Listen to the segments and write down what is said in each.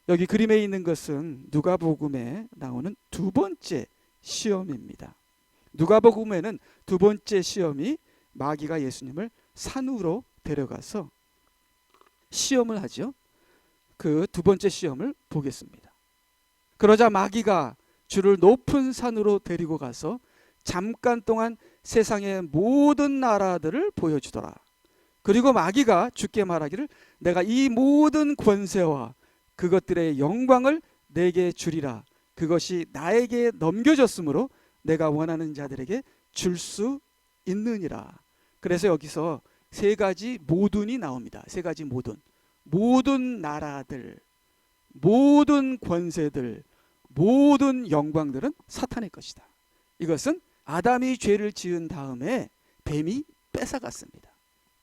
여기 그림에 있는 것은 누가복음에 나오는 두 번째 시험입니다. 누가복음에는 두 번째 시험이 마귀가 예수님을 산으로 데려가서 시험을 하죠. 그 두 번째 시험을 보겠습니다. 그러자 마귀가 주를 높은 산으로 데리고 가서 잠깐 동안 세상의 모든 나라들을 보여주더라. 그리고 마귀가 주께 말하기를 내가 이 모든 권세와 그것들의 영광을 내게 주리라. 그것이 나에게 넘겨졌으므로 내가 원하는 자들에게 줄 수 있느니라. 그래서 여기서 세 가지 모든이 나옵니다. 세 가지 모든. 모든 나라들, 모든 권세들, 모든 영광들은 사탄의 것이다. 이것은 아담이 죄를 지은 다음에 뱀이 뺏어갔습니다.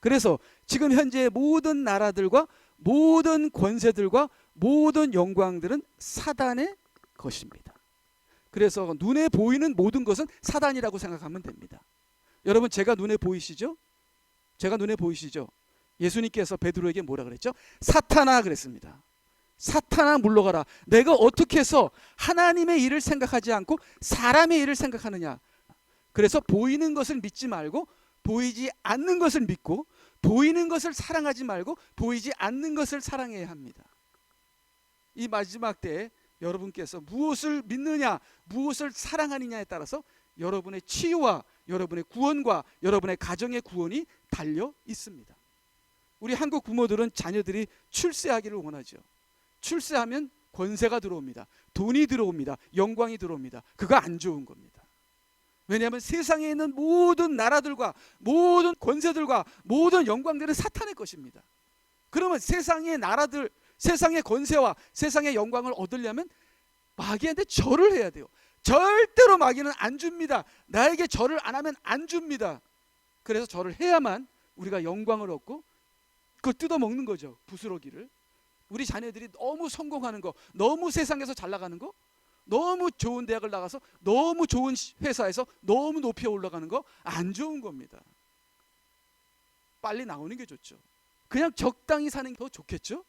그래서 지금 현재 모든 나라들과 모든 권세들과 모든 영광들은 사단의 것입니다. 그래서 눈에 보이는 모든 것은 사단이라고 생각하면 됩니다. 여러분, 제가 눈에 보이시죠? 제가 눈에 보이시죠? 예수님께서 베드로에게 뭐라 그랬죠? 사탄아 그랬습니다. 사탄아 물러가라. 내가 어떻게 해서 하나님의 일을 생각하지 않고 사람의 일을 생각하느냐. 그래서 보이는 것을 믿지 말고 보이지 않는 것을 믿고, 보이는 것을 사랑하지 말고 보이지 않는 것을 사랑해야 합니다. 이 마지막 때에 여러분께서 무엇을 믿느냐, 무엇을 사랑하느냐에 따라서 여러분의 치유와 여러분의 구원과 여러분의 가정의 구원이 달려 있습니다. 우리 한국 부모들은 자녀들이 출세하기를 원하죠. 출세하면 권세가 들어옵니다. 돈이 들어옵니다. 영광이 들어옵니다. 그거 안 좋은 겁니다. 왜냐하면 세상에 있는 모든 나라들과 모든 권세들과 모든 영광들은 사탄의 것입니다. 그러면 세상의 나라들, 세상의 권세와 세상의 영광을 얻으려면 마귀한테 절을 해야 돼요. 절대로 마귀는 안 줍니다. 나에게 절을 안 하면 안 줍니다. 그래서 절을 해야만 우리가 영광을 얻고 그걸 뜯어먹는 거죠. 부스러기를. 우리 자녀들이 너무 성공하는 거, 너무 세상에서 잘 나가는 거, 너무 좋은 대학을 나가서 너무 좋은 회사에서 너무 높이 올라가는 거 안 좋은 겁니다. 빨리 나오는 게 좋죠. 그냥 적당히 사는 게 더 좋겠죠.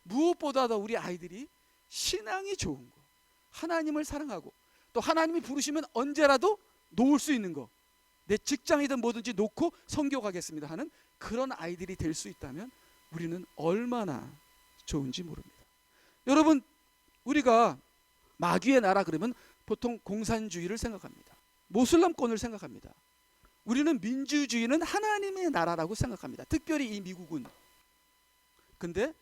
무엇보다도 우리 아이들이 신앙이 좋은 거, 하나님을 사랑하고 또 하나님이 부르시면 언제라도 놓을 수 있는 거, 내 직장이든 뭐든지 놓고 선교 가겠습니다 하는 그런 아이들이 될 수 있다면 우리는 얼마나 좋은지 모릅니다. 여러분, 우리가 마귀의 나라 그러면 보통 공산주의를 생각합니다. 모슬람권을 생각합니다. 우리는 민주주의는 하나님의 나라라고 생각합니다. 특별히 이 미국은. 근데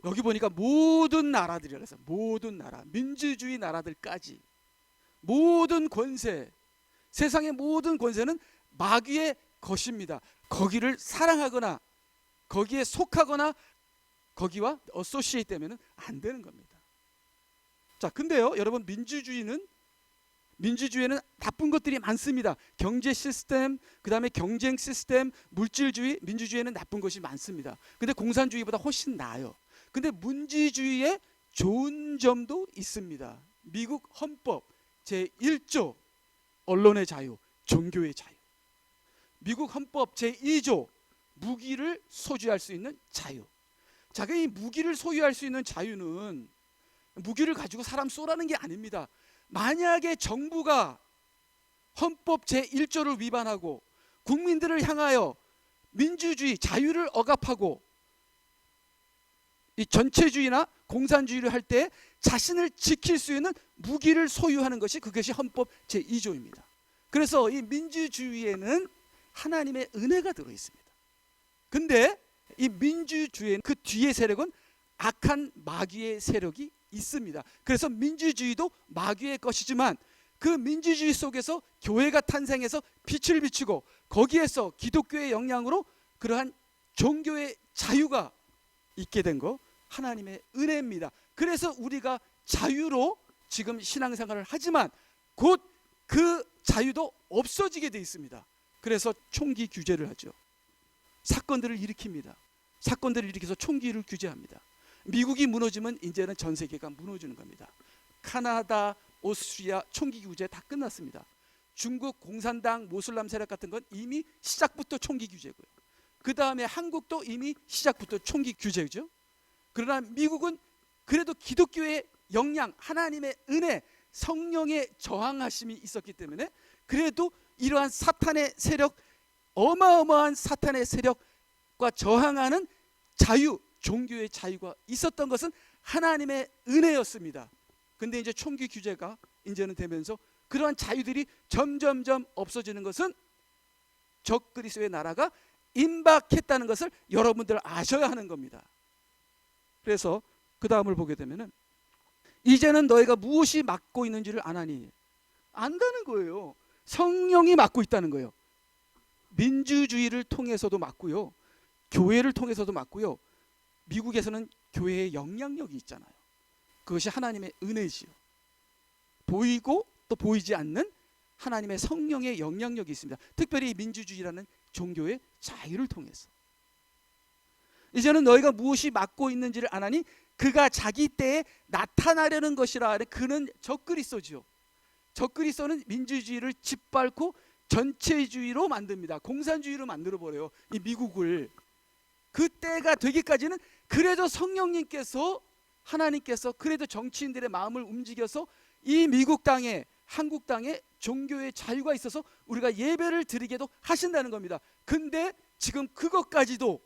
여기 보니까 모든 나라들이라 해서 모든 나라, 민주주의 나라들까지 모든 권세, 세상의 모든 권세는 마귀의 것입니다. 거기를 사랑하거나 거기에 속하거나 거기와 어소시에이트 되면 안 되는 겁니다. 자, 근데요, 여러분, 민주주의에는 나쁜 것들이 많습니다. 경제 시스템, 그 다음에 경쟁 시스템, 물질주의, 민주주의에는 나쁜 것이 많습니다. 근데 공산주의보다 훨씬 나아요. 근데 민주주의에 좋은 점도 있습니다. 미국 헌법 제1조 언론의 자유, 종교의 자유. 미국 헌법 제2조 무기를 소지할 수 있는 자유. 자, 이 무기를 소유할 수 있는 자유는 무기를 가지고 사람 쏘라는 게 아닙니다. 만약에 정부가 헌법 제1조를 위반하고 국민들을 향하여 민주주의, 자유를 억압하고 이 전체주의나 공산주의를 할 때 자신을 지킬 수 있는 무기를 소유하는 것이 그것이 헌법 제2조입니다. 그래서 이 민주주의에는 하나님의 은혜가 들어있습니다. 근데 이 민주주의의 그 뒤에 세력은 악한 마귀의 세력이 있습니다. 그래서 민주주의도 마귀의 것이지만 그 민주주의 속에서 교회가 탄생해서 빛을 비추고 거기에서 기독교의 영향으로 그러한 종교의 자유가 있게 된 거 하나님의 은혜입니다. 그래서 우리가 자유로 지금 신앙생활을 하지만 곧 그 자유도 없어지게 돼 있습니다. 그래서 총기 규제를 하죠. 사건들을 일으킵니다. 사건들을 일으켜서 총기를 규제합니다. 미국이 무너지면 이제는 전 세계가 무너지는 겁니다. 카나다, 오스트리아 총기 규제 다 끝났습니다. 중국 공산당 모슬람 세력 같은 건 이미 시작부터 총기 규제고요. 그 다음에 한국도 이미 시작부터 총기 규제죠. 그러나 미국은 그래도 기독교의 역량, 하나님의 은혜, 성령의 저항하심이 있었기 때문에 그래도 이러한 사탄의 세력, 어마어마한 사탄의 세력과 저항하는 자유, 종교의 자유가 있었던 것은 하나님의 은혜였습니다. 근데 이제 총기 규제가 이제는 되면서 그러한 자유들이 점점점 없어지는 것은 적그리스도의 나라가 임박했다는 것을 여러분들 아셔야 하는 겁니다. 그래서 그 다음을 보게 되면은 이제는 너희가 무엇이 맡고 있는지를 아나니, 안다는 거예요. 성령이 맡고 있다는 거예요. 민주주의를 통해서도 맡고요, 교회를 통해서도 맡고요. 미국에서는 교회의 영향력이 있잖아요. 그것이 하나님의 은혜지요. 보이고 또 보이지 않는 하나님의 성령의 영향력이 있습니다. 특별히 민주주의라는 종교의 자유를 통해서. 이제는 너희가 무엇이 맡고 있는지를 아나니 그가 자기 때에 나타나려는 것이라. 그는 적그리스도지요. 적그리스도는 민주주의를 짓밟고 전체주의로 만듭니다. 공산주의로 만들어버려요, 이 미국을. 그 때가 되기까지는 그래도 성령님께서, 하나님께서 그래도 정치인들의 마음을 움직여서 이 미국 땅에, 한국 땅에 종교의 자유가 있어서 우리가 예배를 드리게도 하신다는 겁니다. 근데 지금 그것까지도,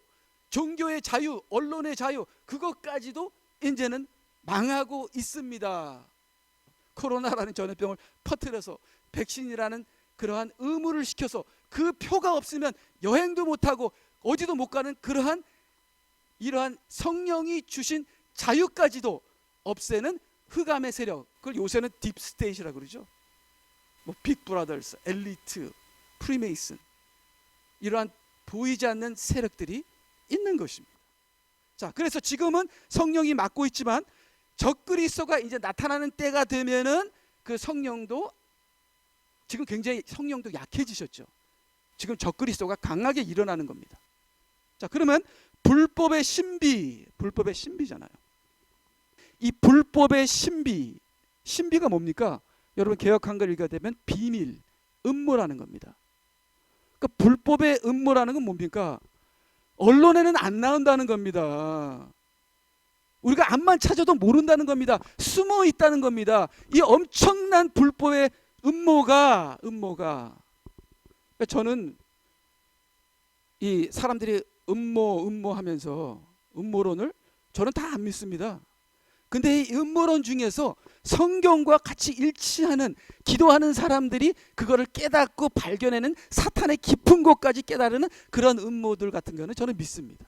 종교의 자유, 언론의 자유, 그것까지도 이제는 망하고 있습니다. 코로나라는 전염병을 퍼뜨려서 백신이라는 그러한 의무를 시켜서 그 표가 없으면 여행도 못하고 어디도 못 가는 그러한 이러한 성령이 주신 자유까지도 없애는 흑암의 세력, 그걸 요새는 딥스테이트라고 그러죠. 뭐 빅브라더스, 엘리트, 프리메이슨, 이러한 보이지 않는 세력들이 있는 것입니다. 자, 그래서 지금은 성령이 맡고 있지만 적그리스도가 이제 나타나는 때가 되면은 그 성령도, 지금 굉장히 성령도 약해지셨죠. 지금 적그리스도가 강하게 일어나는 겁니다. 자, 그러면 불법의 신비, 불법의 신비잖아요. 이 불법의 신비, 신비가 뭡니까? 여러분 개역 한글 읽어야 되면 비밀, 음모라는 겁니다. 그러니까 불법의 음모라는 건 뭡니까? 언론에는 안 나온다는 겁니다. 우리가 앞만 찾아도 모른다는 겁니다. 숨어 있다는 겁니다. 이 엄청난 불법의 음모가 그러니까 저는 이 사람들이 음모하면서 음모론을 저는 다 안 믿습니다. 근데 이 음모론 중에서 성경과 같이 일치하는, 기도하는 사람들이 그거를 깨닫고 발견해낸 사탄의 깊은 곳까지 깨달으는 그런 음모들 같은 거는 저는 믿습니다.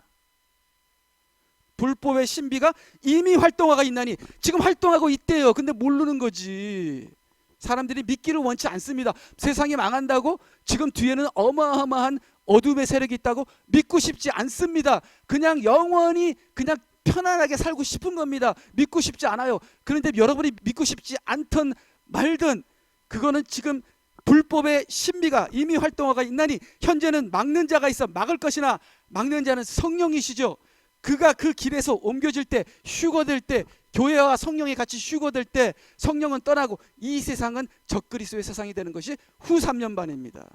불법의 신비가 이미 활동하고 있나니, 지금 활동하고 있대요. 근데 모르는 거지. 사람들이 믿기를 원치 않습니다. 세상이 망한다고 지금 뒤에는 어마어마한 어둠의 세력이 있다고 믿고 싶지 않습니다. 그냥 영원히 그냥 편안하게 살고 싶은 겁니다. 믿고 싶지 않아요. 그런데 여러분이 믿고 싶지 않든 말든 그거는 지금 불법의 신비가 이미 활동하고 있나니, 현재는 막는 자가 있어 막을 것이나 막는 자는 성령이시죠. 그가 그 길에서 옮겨질 때, 휴거될 때, 교회와 성령이 같이 휴거될 때 성령은 떠나고 이 세상은 적그리스도의 세상이 되는 것이 후 3년반입니다.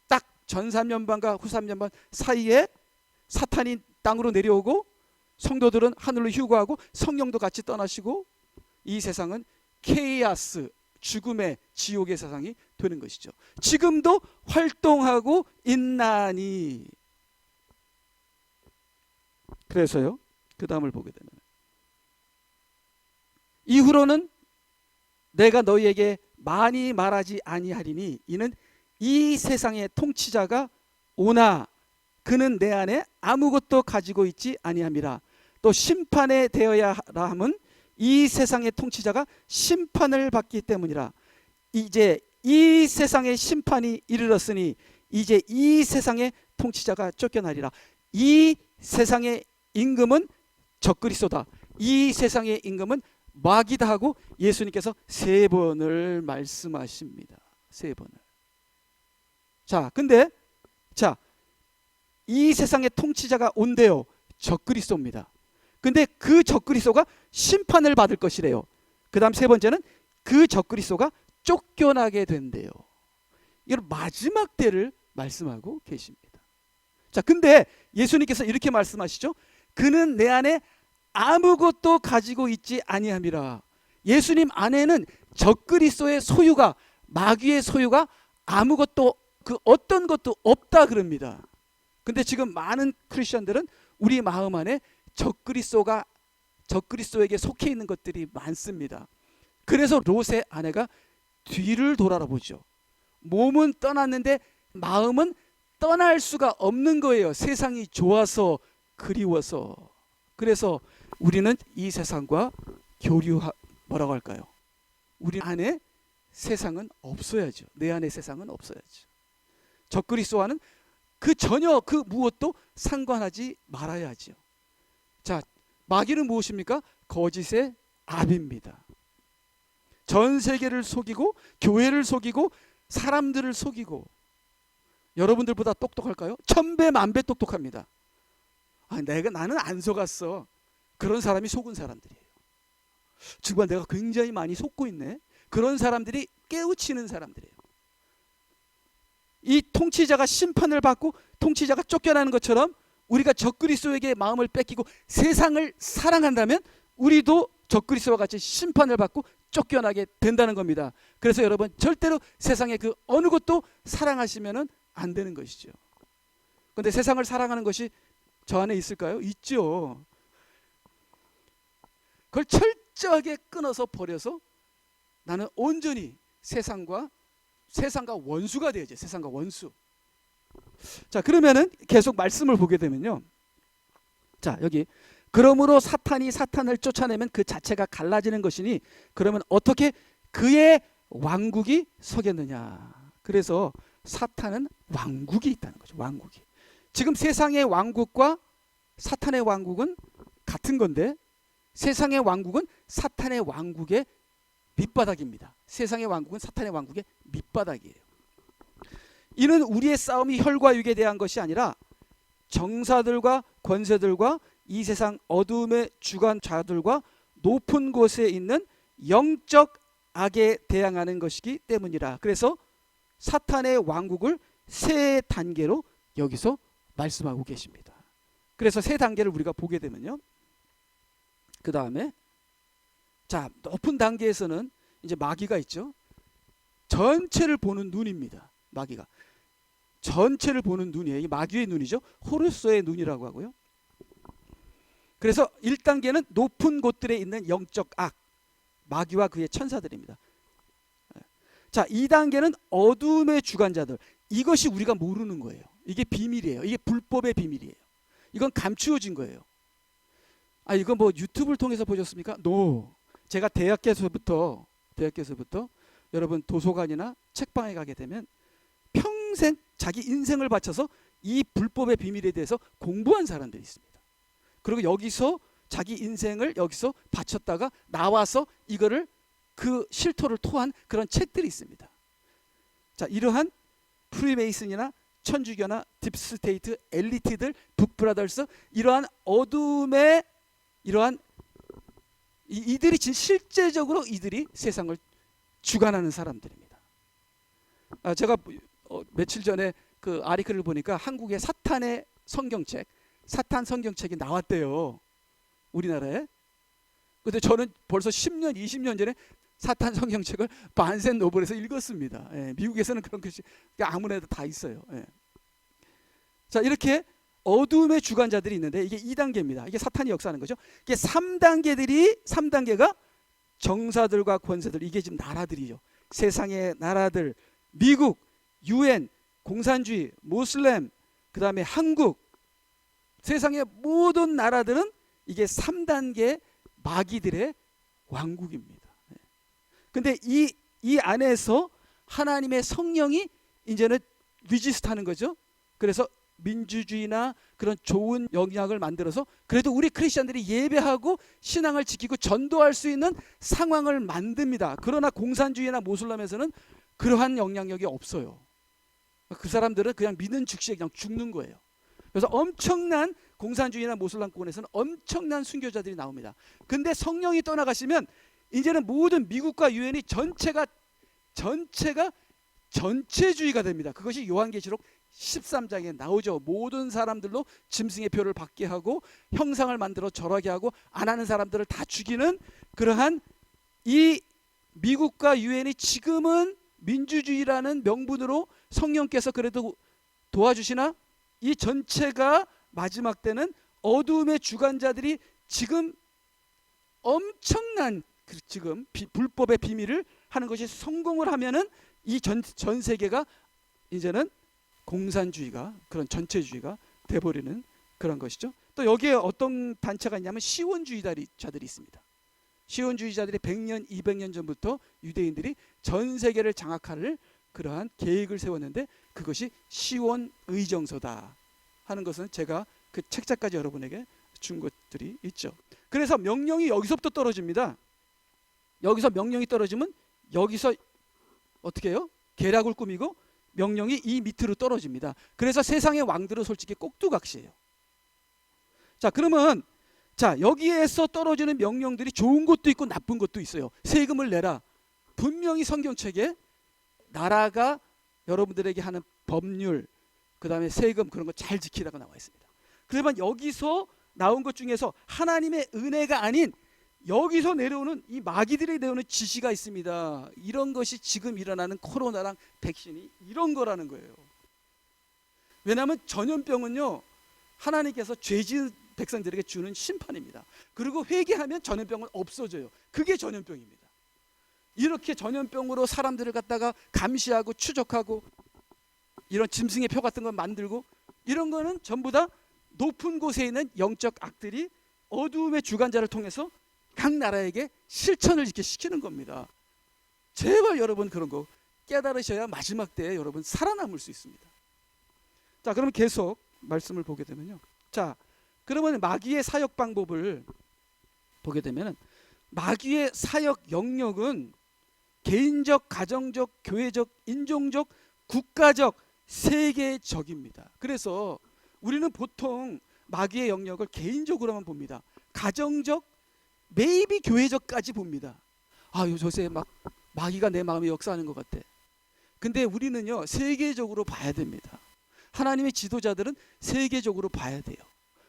딱 전 3년반과 후 3년반 사이에 사탄이 땅으로 내려오고 성도들은 하늘로 휴거하고 성령도 같이 떠나시고 이 세상은 케이아스, 죽음의 지옥의 세상이 되는 것이죠. 지금도 활동하고 있나니. 그래서요, 그 다음을 보게 되면 이후로는 내가 너희에게 많이 말하지 아니하리니 이는 이 세상의 통치자가 오나 그는 내 안에 아무것도 가지고 있지 아니함이라. 또 심판에 대어야 하라 함은 이 세상의 통치자가 심판을 받기 때문이라. 이제 이 세상의 심판이 이르렀으니 이제 이 세상의 통치자가 쫓겨나리라. 이 세상의 임금은 적그리스도다. 이 세상의 임금은 마귀다 하고 예수님께서 3번을 말씀하십니다. 3번을. 자, 근데 이 세상의 통치자가 온대요. 적그리스도입니다. 근데 그 적그리스도가 심판을 받을 것이래요. 그 다음 3번째는 그 적그리스도가 쫓겨나게 된대요. 이걸 마지막 때를 말씀하고 계십니다. 자, 근데 예수님께서 이렇게 말씀하시죠. 그는 내 안에 아무것도 가지고 있지 아니함이라. 예수님 안에는 적그리스도의 소유가, 마귀의 소유가 아무것도, 그 어떤 것도 없다 그럽니다. 근데 지금 많은 크리스천들은 우리 마음 안에 적그리스도에게 속해 있는 것들이 많습니다. 그래서 롯의 아내가 뒤를 돌아보죠. 몸은 떠났는데 마음은 떠날 수가 없는 거예요. 세상이 좋아서, 그리워서. 그래서 우리는 이 세상과 뭐라고 할까요? 우리 안에 세상은 없어야죠. 내 안에 세상은 없어야죠. 적그리스도와는 전혀 그 무엇도 상관하지 말아야죠. 자, 마귀는 무엇입니까? 거짓의 압입니다. 전 세계를 속이고, 교회를 속이고, 사람들을 속이고. 여러분들보다 똑똑할까요? 1000배 만배 똑똑합니다. 나는 안 속았어. 그런 사람이 속은 사람들이에요. 정말 내가 굉장히 많이 속고 있네. 그런 사람들이 깨우치는 사람들이에요. 이 통치자가 심판을 받고 통치자가 쫓겨나는 것처럼 우리가 적그리스도에게 마음을 뺏기고 세상을 사랑한다면 우리도 적그리스도와 같이 심판을 받고 쫓겨나게 된다는 겁니다. 그래서 여러분, 절대로 세상의 그 어느 것도 사랑하시면 안 되는 것이죠. 그런데 세상을 사랑하는 것이 저 안에 있을까요? 있죠. 그걸 철저하게 끊어서 버려서 나는 온전히 세상과 원수가 되어야죠. 세상과 원수. 자, 그러면은 계속 말씀을 보게 되면요. 자, 여기 그러므로 사탄이 사탄을 쫓아내면 그 자체가 갈라지는 것이니 그러면 어떻게 그의 왕국이 서겠느냐. 그래서 사탄은 왕국이 있다는 거죠. 왕국이. 지금 세상의 왕국과 사탄의 왕국은 같은 건데 세상의 왕국은 사탄의 왕국의 밑바닥입니다. 세상의 왕국은 사탄의 왕국의 밑바닥이에요. 이는 우리의 싸움이 혈과 육에 대한 것이 아니라 정사들과 권세들과 이 세상 어둠의 주관자들과 높은 곳에 있는 영적 악에 대항하는 것이기 때문이라. 그래서 사탄의 왕국을 세 단계로 여기서 말씀하고 계십니다. 그래서 세 단계를 우리가 보게 되면요. 그 다음에 자, 높은 단계에서는 이제 마귀가 있죠. 전체를 보는 눈입니다. 마귀가 전체를 보는 눈이에요. 이 마귀의 눈이죠. 호루스의 눈이라고 하고요. 그래서 1단계는 높은 곳들에 있는 영적 악, 마귀와 그의 천사들입니다. 자, 2단계는 어둠의 주관자들. 이것이 우리가 모르는 거예요. 이게 비밀이에요. 이게 불법의 비밀이에요. 이건 감추어진 거예요. 이건 뭐 유튜브를 통해서 보셨습니까? No. 제가 대학교에서부터 여러분 도서관이나 책방에 가게 되면 평생 자기 인생을 바쳐서 이 불법의 비밀에 대해서 공부한 사람들이 있습니다. 그리고 여기서 자기 인생을 여기서 바쳤다가 나와서 이거를 그 실토를 토한 그런 책들이 있습니다. 자, 이러한 프리메이슨이나 천주교나 딥스테이트 엘리트들, 북브라더스, 이러한 어둠의 이러한 이들이 실제적으로 이들이 세상을 주관하는 사람들입니다. 제가 며칠 전에 그 아리클을 보니까 한국의 사탄의 성경책, 사탄 성경책이 나왔대요. 우리나라에. 근데 저는 벌써 10년, 20년 전에 사탄 성경책을 반센 노블에서 읽었습니다. 예, 미국에서는 그런 것이 아무래도 다 있어요. 예. 자, 이렇게 어둠의 주관자들이 있는데 이게 2단계입니다. 이게 사탄이 역사하는 거죠. 이게 3단계가 정사들과 권세들, 이게 지금 나라들이죠. 세상의 나라들, 미국, UN, 공산주의, 모슬렘, 그 다음에 한국, 세상의 모든 나라들은 이게 3단계 마귀들의 왕국입니다. 근데 이 안에서 하나님의 성령이 이제는 리지스트하는 거죠. 그래서 민주주의나 그런 좋은 영향을 만들어서 그래도 우리 크리스천들이 예배하고 신앙을 지키고 전도할 수 있는 상황을 만듭니다. 그러나 공산주의나 모슬렘에서는 그러한 영향력이 없어요. 그 사람들은 그냥 믿는 즉시에 그냥 죽는 거예요. 그래서 엄청난 공산주의나 모슬렘권에서는 엄청난 순교자들이 나옵니다. 근데 성령이 떠나가시면 이제는 모든 미국과 유엔이 전체가 전체주의가 됩니다. 그것이 요한계시록 13장에 나오죠. 모든 사람들로 짐승의 표를 받게 하고 형상을 만들어 절하게 하고 안 하는 사람들을 다 죽이는 그러한 이 미국과 유엔이 지금은 민주주의라는 명분으로 성령께서 그래도 도와주시나 이 전체가 마지막 때는 어두움의 주관자들이 지금 엄청난 지금 불법의 비밀을 하는 것이 성공을 하면은 이 전 세계가 이제는 공산주의가 그런 전체주의가 돼버리는 그런 것이죠. 또 여기에 어떤 단체가 있냐면 시온주의자들이 있습니다. 시온주의자들이 100년, 200년 전부터 유대인들이 전 세계를 장악할 그러한 계획을 세웠는데 그것이 시온 의정서다 하는 것은 제가 그 책자까지 여러분에게 준 것들이 있죠. 그래서 명령이 여기서부터 떨어집니다. 여기서 명령이 떨어지면 여기서 어떻게 해요? 계략을 꾸미고 명령이 이 밑으로 떨어집니다. 그래서 세상의 왕들은 솔직히 꼭두각시예요. 자, 그러면 자, 여기에서 떨어지는 명령들이 좋은 것도 있고 나쁜 것도 있어요. 세금을 내라. 분명히 성경책에 나라가 여러분들에게 하는 법률, 그 다음에 세금 그런 거 잘 지키라고 나와 있습니다. 그러면 여기서 나온 것 중에서 하나님의 은혜가 아닌 여기서 내려오는 이 마귀들이 내오는 지시가 있습니다. 이런 것이 지금 일어나는 코로나랑 백신이 이런 거라는 거예요. 왜냐하면 전염병은요, 하나님께서 죄지은 백성들에게 주는 심판입니다. 그리고 회개하면 전염병은 없어져요. 그게 전염병입니다. 이렇게 전염병으로 사람들을 갖다가 감시하고 추적하고 이런 짐승의 표 같은 거 만들고 이런 거는 전부 다 높은 곳에 있는 영적 악들이 어두움의 주관자를 통해서 각 나라에게 실천을 이렇게 시키는 겁니다. 제발 여러분 그런 거 깨달으셔야 마지막 때에 여러분 살아남을 수 있습니다. 자, 그러면 계속 말씀을 보게 되면요. 자, 그러면 마귀의 사역 방법을 보게 되면 마귀의 사역 영역은 개인적, 가정적, 교회적, 인종적, 국가적, 세계적입니다. 그래서 우리는 보통 마귀의 영역을 개인적으로만 봅니다. 가정적, 메이비 교회적까지 봅니다. 요새 막 마귀가 내 마음에 역사하는 것 같아. 근데 우리는요, 세계적으로 봐야 됩니다. 하나님의 지도자들은 세계적으로 봐야 돼요.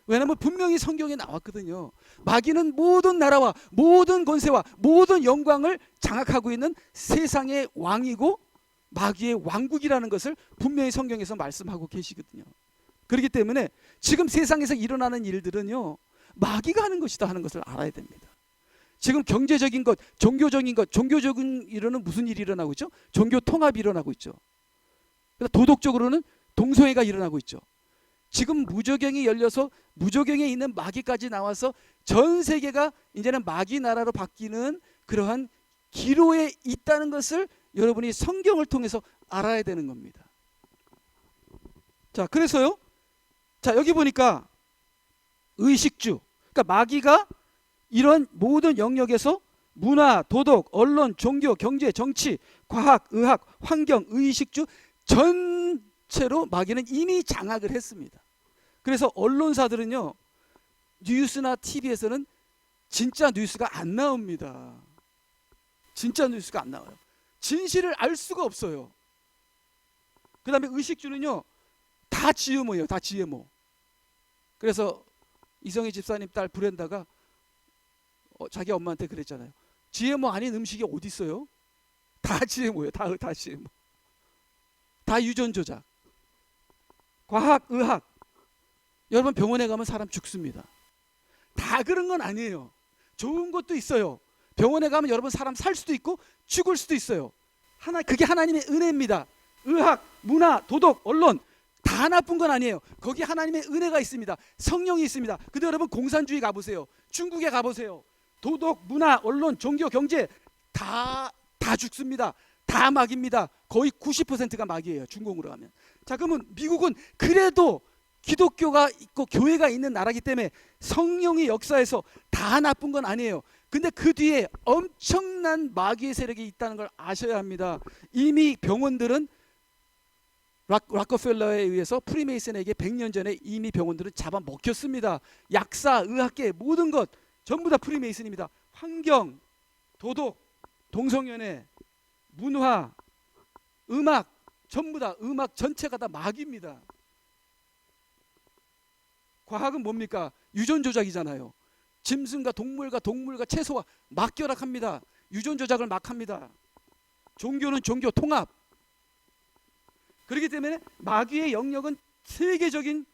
왜냐하면 분명히 성경에 나왔거든요. 마귀는 모든 나라와 모든 권세와 모든 영광을 장악하고 있는 세상의 왕이고 마귀의 왕국이라는 것을 분명히 성경에서 말씀하고 계시거든요. 그렇기 때문에 지금 세상에서 일어나는 일들은요, 마귀가 하는 것이다 하는 것을 알아야 됩니다. 지금 경제적인 것, 종교적인 일은 무슨 일이 일어나고 있죠? 종교 통합이 일어나고 있죠. 도덕적으로는 동성애가 일어나고 있죠. 지금 무저경이 열려서 무저경에 있는 마귀까지 나와서 전 세계가 이제는 마귀 나라로 바뀌는 그러한 기로에 있다는 것을 여러분이 성경을 통해서 알아야 되는 겁니다. 자, 그래서요. 자, 여기 보니까 의식주, 그러니까 마귀가 이런 모든 영역에서 문화, 도덕, 언론, 종교, 경제, 정치, 과학, 의학, 환경, 의식주 전체로 마귀는 이미 장악을 했습니다. 그래서 언론사들은요, 뉴스나 TV에서는 진짜 뉴스가 안 나옵니다. 진짜 뉴스가 안 나와요. 진실을 알 수가 없어요. 그 다음에 의식주는요, 다 GMO예요. 다 GMO. 그래서 이성희 집사님 딸 브렌다가 자기 엄마한테 그랬잖아요. GMO 아닌 음식이 어디 있어요? 다 GMO예요. 다 GMO. 다 유전 조작. 과학, 의학. 여러분 병원에 가면 사람 죽습니다. 다 그런 건 아니에요. 좋은 것도 있어요. 병원에 가면 여러분 사람 살 수도 있고 죽을 수도 있어요. 그게 하나님의 은혜입니다. 의학, 문화, 도덕, 언론 다 나쁜 건 아니에요. 거기 하나님의 은혜가 있습니다. 성령이 있습니다. 근데 여러분 공산주의 가보세요. 중국에 가보세요. 도덕, 문화, 언론, 종교, 경제 다 죽습니다. 다 마귀입니다. 거의 90%가 마귀예요. 중공으로 가면. 자, 그러면 미국은 그래도 기독교가 있고 교회가 있는 나라기 때문에 성령의 역사에서 다 나쁜 건 아니에요. 근데 그 뒤에 엄청난 마귀의 세력이 있다는 걸 아셔야 합니다. 이미 병원들은 락커펠러에 의해서 프리메이슨에게 100년 전에 이미 병원들은 잡아먹혔습니다. 약사, 의학계 모든 것 전부 다 프리메이슨입니다. 환경, 도덕, 동성연애, 문화, 음악 전부 다 음악 전체가 다 마귀입니다. 과학은 뭡니까? 유전 조작이잖아요. 짐승과 동물과 채소와 막 결합합니다. 유전 조작을 막 합니다. 종교는 종교 통합. 그렇기 때문에 마귀의 영역은 세계적인,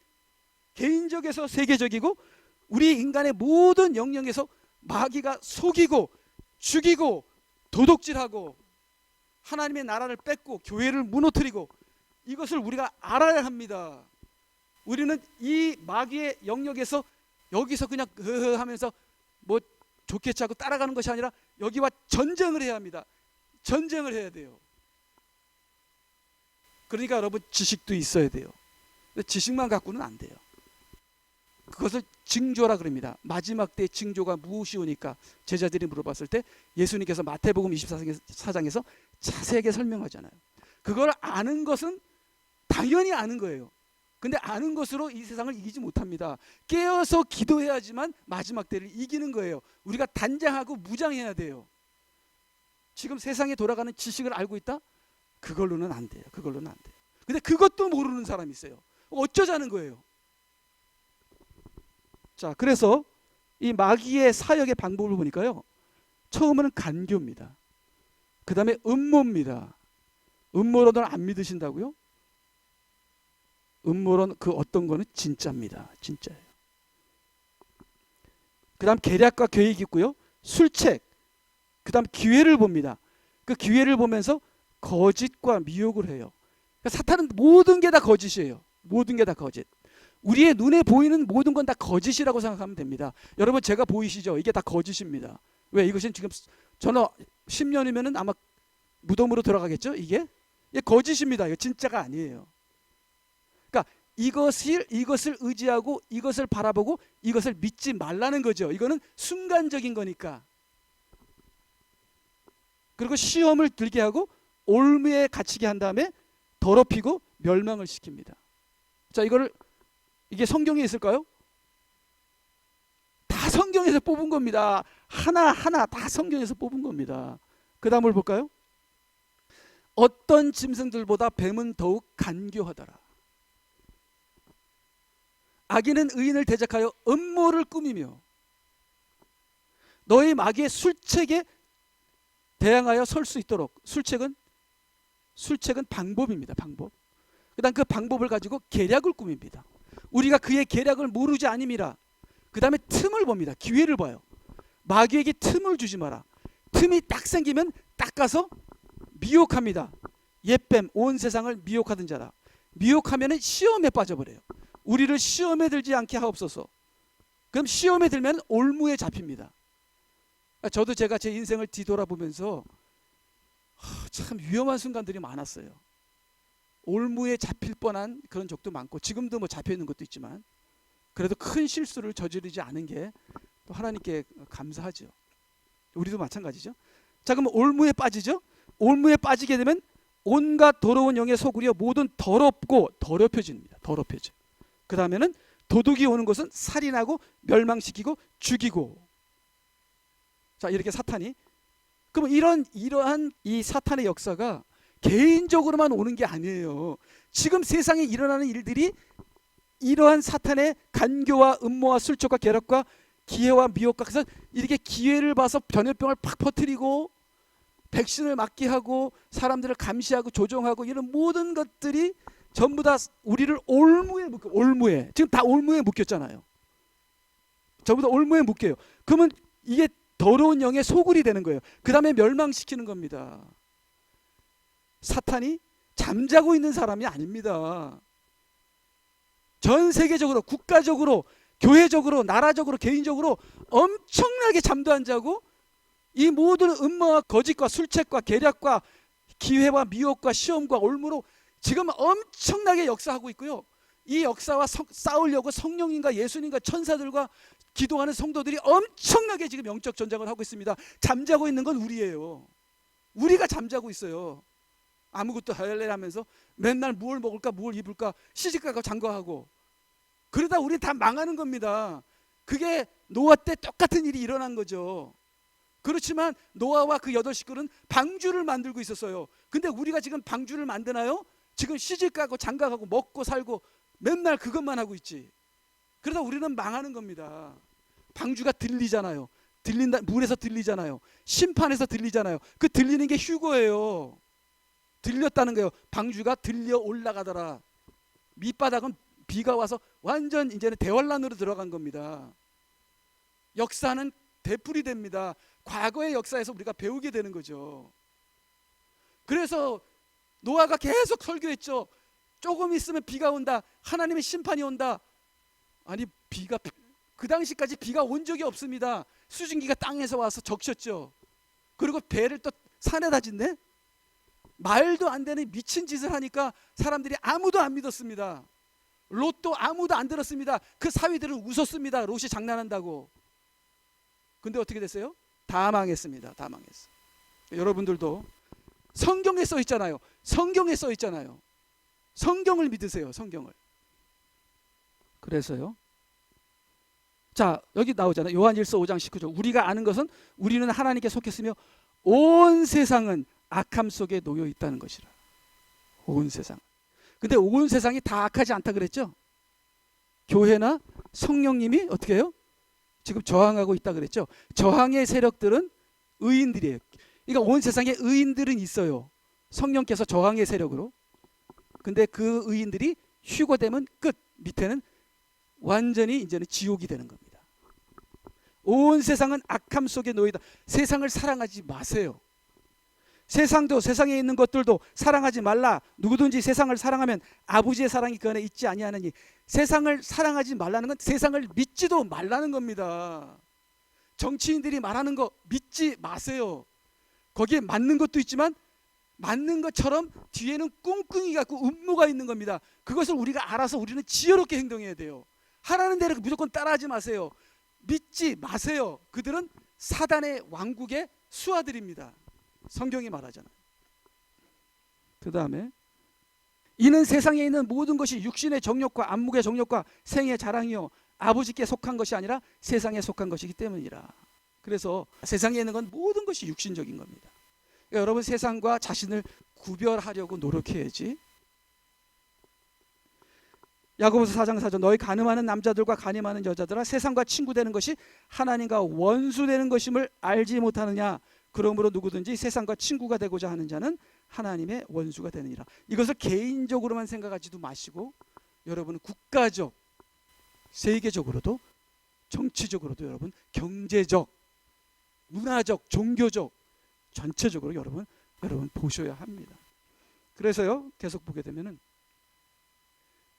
개인적에서 세계적이고 우리 인간의 모든 영역에서 마귀가 속이고 죽이고 도둑질하고 하나님의 나라를 뺏고 교회를 무너뜨리고, 이것을 우리가 알아야 합니다. 우리는 이 마귀의 영역에서 여기서 그냥 하면서 뭐 좋겠지 하고 따라가는 것이 아니라 여기와 전쟁을 해야 합니다. 전쟁을 해야 돼요. 그러니까 여러분, 지식도 있어야 돼요. 근데 지식만 갖고는 안 돼요. 그것을 징조라 그럽니다. 마지막 때의 징조가 무엇이오니까 제자들이 물어봤을 때 예수님께서 마태복음 24장에서 자세하게 설명하잖아요. 그걸 아는 것은 당연히 아는 거예요. 근데 아는 것으로 이 세상을 이기지 못합니다. 깨어서 기도해야지만 마지막 때를 이기는 거예요. 우리가 단장하고 무장해야 돼요. 지금 세상에 돌아가는 지식을 알고 있다? 그걸로는 안 돼요. 그걸로는 안 돼요. 근데 그것도 모르는 사람이 있어요. 어쩌자는 거예요. 자, 그래서 이 마귀의 사역의 방법을 보니까요, 처음에는 간교입니다. 그 다음에 음모입니다. 음모론을 안 믿으신다고요? 음모론 그 어떤 거는 진짜입니다. 진짜예요. 그 다음 계략과 계획이 있고요, 술책, 그 다음 기회를 봅니다. 그 기회를 보면서 거짓과 미혹을 해요. 그러니까 사탄은 모든 게 다 거짓이에요. 모든 게 다 거짓. 우리의 눈에 보이는 모든 건 다 거짓이라고 생각하면 됩니다. 여러분, 제가 보이시죠? 이게 다 거짓입니다. 왜? 이것은 지금 저는 10년이면 아마 무덤으로 들어가겠죠? 이게 거짓입니다. 이거 진짜가 아니에요. 그러니까 이것을 의지하고 이것을 바라보고 이것을 믿지 말라는 거죠. 이거는 순간적인 거니까. 그리고 시험을 들게 하고 올무에 갇히게 한 다음에 더럽히고 멸망을 시킵니다. 자, 이게 성경에 있을까요? 다 성경에서 뽑은 겁니다. 하나하나 다 성경에서 뽑은 겁니다. 그 다음을 볼까요? 어떤 짐승들보다 뱀은 더욱 간교하더라. 악인은 의인을 대적하여 음모를 꾸미며 너희 마귀의 술책에 대항하여 설 수 있도록. 술책은 방법입니다. 방법. 그 다음 그 방법을 가지고 계략을 꾸밉니다. 우리가 그의 계략을 모르지 아니미라. 그 다음에 틈을 봅니다. 기회를 봐요. 마귀에게 틈을 주지 마라. 틈이 딱 생기면 딱 가서 미혹합니다. 옛뱀, 온 세상을 미혹하던 자라. 미혹하면 시험에 빠져버려요. 우리를 시험에 들지 않게 하옵소서. 그럼 시험에 들면 올무에 잡힙니다. 저도 제가 제 인생을 뒤돌아보면서 참 위험한 순간들이 많았어요. 올무에 잡힐 뻔한 그런 적도 많고, 지금도 뭐 잡혀 있는 것도 있지만, 그래도 큰 실수를 저지르지 않은 게 또 하나님께 감사하죠. 우리도 마찬가지죠. 자, 그럼 올무에 빠지죠. 올무에 빠지게 되면 온갖 더러운 영에 속으려 모든 더럽고 더럽혀집니다. 더럽혀져. 그 다음에는 도둑이 오는 것은 살인하고 멸망시키고 죽이고. 자, 이렇게 사탄이, 그럼 이러한 이 사탄의 역사가 개인적으로만 오는 게 아니에요. 지금 세상에 일어나는 일들이 이러한 사탄의 간교와 음모와 술책과 계략과 기회와 미혹과, 그래서 이렇게 기회를 봐서 변혈병을 팍 퍼뜨리고 백신을 맞게 하고 사람들을 감시하고 조종하고, 이런 모든 것들이 전부 다 우리를 올무에 지금 다 올무에 묶였잖아요. 전부 다 올무에 묶여요. 그러면 이게 더러운 영의 소굴이 되는 거예요. 그 다음에 멸망시키는 겁니다. 사탄이 잠자고 있는 사람이 아닙니다. 전 세계적으로, 국가적으로, 교회적으로, 나라적으로, 개인적으로 엄청나게 잠도 안 자고 이 모든 음모와 거짓과 술책과 계략과 기회와 미혹과 시험과 올무로 지금 엄청나게 역사하고 있고요. 이 역사와 싸우려고 성령님과 예수님과 천사들과 기도하는 성도들이 엄청나게 지금 영적 전쟁을 하고 있습니다. 잠자고 있는 건 우리예요. 우리가 잠자고 있어요. 아무것도 할래 하면서 맨날 뭘 먹을까, 뭘 입을까, 시집가고 장가하고, 그러다 우리 다 망하는 겁니다. 그게 노아 때 똑같은 일이 일어난 거죠. 그렇지만 노아와 그 8 식구는 방주를 만들고 있었어요. 근데 우리가 지금 방주를 만드나요? 지금 시집가고 장가가고 먹고 살고 맨날 그것만 하고 있지. 그러다 우리는 망하는 겁니다. 방주가 들리잖아요. 들린다, 물에서 들리잖아요. 심판에서 들리잖아요. 그 들리는 게 휴거예요. 들렸다는 거예요. 방주가 들려 올라가더라. 밑바닥은 비가 와서 완전 이제는 대환란으로 들어간 겁니다. 역사는 되풀이 됩니다. 과거의 역사에서 우리가 배우게 되는 거죠. 그래서 노아가 계속 설교했죠. 조금 있으면 비가 온다. 하나님의 심판이 온다. 아니, 비가 그 당시까지 비가 온 적이 없습니다. 수증기가 땅에서 와서 적셨죠. 그리고 배를 또 산에다 짓네. 말도 안 되는 미친 짓을 하니까 사람들이 아무도 안 믿었습니다. 롯도 아무도 안 들었습니다. 그 사위들은 웃었습니다. 롯이 장난한다고. 근데 어떻게 됐어요? 다 망했습니다. 다 망했어. 여러분들도 성경에 써 있잖아요. 성경에 써 있잖아요. 성경을 믿으세요. 성경을. 그래서요. 자, 여기 나오잖아요. 요한일서 5장 19절. 우리가 아는 것은 우리는 하나님께 속했으며 온 세상은 악함 속에 놓여 있다는 것이라. 온 세상. 근데 온 세상이 다 악하지 않다 그랬죠? 교회나 성령님이 어떻게 해요? 지금 저항하고 있다 그랬죠? 저항의 세력들은 의인들이에요. 그러니까 온 세상에 의인들은 있어요. 성령께서 저항의 세력으로. 근데 그 의인들이 휴거되면 끝. 밑에는 완전히 이제는 지옥이 되는 겁니다. 온 세상은 악함 속에 놓여 있다. 세상을 사랑하지 마세요. 세상도 세상에 있는 것들도 사랑하지 말라. 누구든지 세상을 사랑하면 아버지의 사랑이 그 안에 있지 아니하느니. 세상을 사랑하지 말라는 건 세상을 믿지도 말라는 겁니다. 정치인들이 말하는 거 믿지 마세요. 거기에 맞는 것도 있지만 맞는 것처럼 뒤에는 꿍꿍이 갖고 음모가 있는 겁니다. 그것을 우리가 알아서 우리는 지혜롭게 행동해야 돼요. 하라는 대로 무조건 따라하지 마세요. 믿지 마세요. 그들은 사단의 왕국의 수하들입니다. 성경이 말하잖아요. 그 다음에 이는 세상에 있는 모든 것이 육신의 정욕과 안목의 정욕과 생의 자랑이요 아버지께 속한 것이 아니라 세상에 속한 것이기 때문이라. 그래서 세상에 있는 건 모든 것이 육신적인 겁니다. 그러니까 여러분 세상과 자신을 구별하려고 노력해야지. 야고보서 4장 4절 너희 간음하는 남자들과 간음하는 여자들아 세상과 친구되는 것이 하나님과 원수되는 것임을 알지 못하느냐. 그러므로 누구든지 세상과 친구가 되고자 하는 자는 하나님의 원수가 되느니라. 이것을 개인적으로만 생각하지도 마시고 여러분은 국가적, 세계적으로도 정치적으로도 여러분 경제적, 문화적, 종교적 전체적으로 여러분 보셔야 합니다. 그래서요 계속 보게 되면은